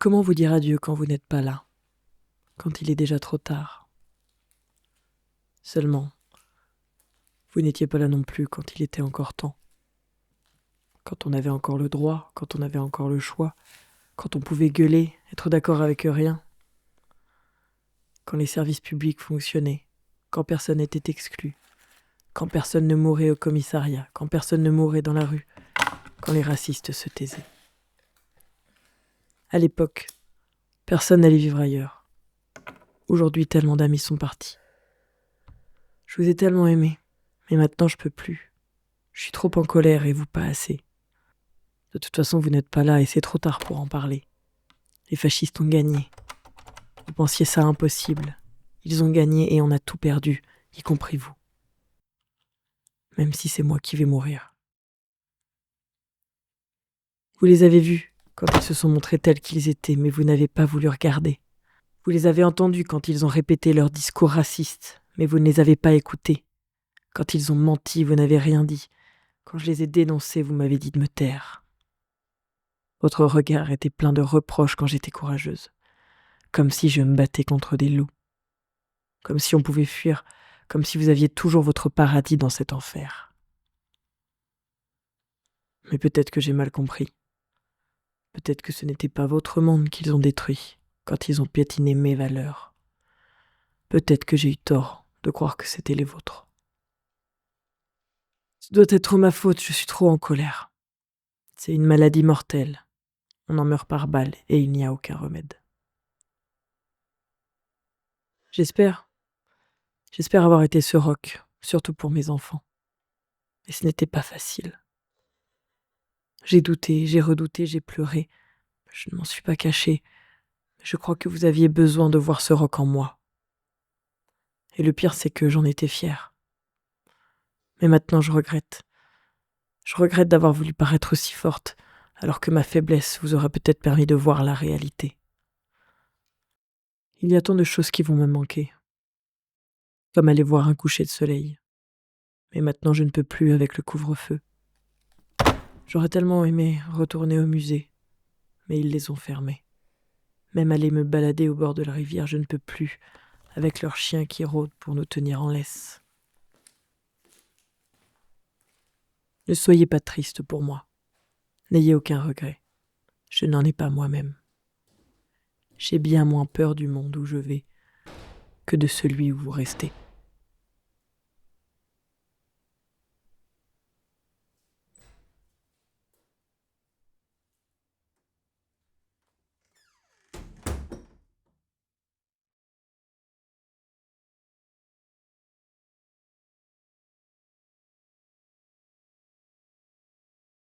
Comment vous dire adieu quand vous n'êtes pas là, quand il est déjà trop tard? Seulement, vous n'étiez pas là non plus quand il était encore temps. Quand on avait encore le droit, quand on avait encore le choix, quand on pouvait gueuler, être d'accord avec rien. Quand les services publics fonctionnaient, quand personne n'était exclu, quand personne ne mourait au commissariat, quand personne ne mourait dans la rue, quand les racistes se taisaient. À l'époque, personne n'allait vivre ailleurs. Aujourd'hui, tellement d'amis sont partis. Je vous ai tellement aimé, mais maintenant je peux plus. Je suis trop en colère et vous pas assez. De toute façon, vous n'êtes pas là et c'est trop tard pour en parler. Les fascistes ont gagné. Vous pensiez ça impossible. Ils ont gagné et on a tout perdu, y compris vous. Même si c'est moi qui vais mourir. Vous les avez vus quand ils se sont montrés tels qu'ils étaient, mais vous n'avez pas voulu regarder. Vous les avez entendus quand ils ont répété leurs discours racistes, mais vous ne les avez pas écoutés. Quand ils ont menti, vous n'avez rien dit. Quand je les ai dénoncés, vous m'avez dit de me taire. Votre regard était plein de reproches quand j'étais courageuse. Comme si je me battais contre des loups. Comme si on pouvait fuir, comme si vous aviez toujours votre paradis dans cet enfer. Mais peut-être que j'ai mal compris. Peut-être que ce n'était pas votre monde qu'ils ont détruit quand ils ont piétiné mes valeurs. Peut-être que j'ai eu tort de croire que c'était les vôtres. Ce doit être ma faute, je suis trop en colère. C'est une maladie mortelle. On en meurt par balle et il n'y a aucun remède. J'espère avoir été ce roc, surtout pour mes enfants. Mais ce n'était pas facile. J'ai douté, j'ai redouté, j'ai pleuré. Je ne m'en suis pas cachée. Je crois que vous aviez besoin de voir ce roc en moi. Et le pire, c'est que j'en étais fière. Mais maintenant, je regrette. Je regrette d'avoir voulu paraître si forte, alors que ma faiblesse vous aurait peut-être permis de voir la réalité. Il y a tant de choses qui vont me manquer. Comme aller voir un coucher de soleil. Mais maintenant, je ne peux plus avec le couvre-feu. J'aurais tellement aimé retourner au musée, mais ils les ont fermés. Même aller me balader au bord de la rivière, je ne peux plus, avec leurs chiens qui rôdent pour nous tenir en laisse. Ne soyez pas triste pour moi. N'ayez aucun regret. Je n'en ai pas moi-même. J'ai bien moins peur du monde où je vais que de celui où vous restez.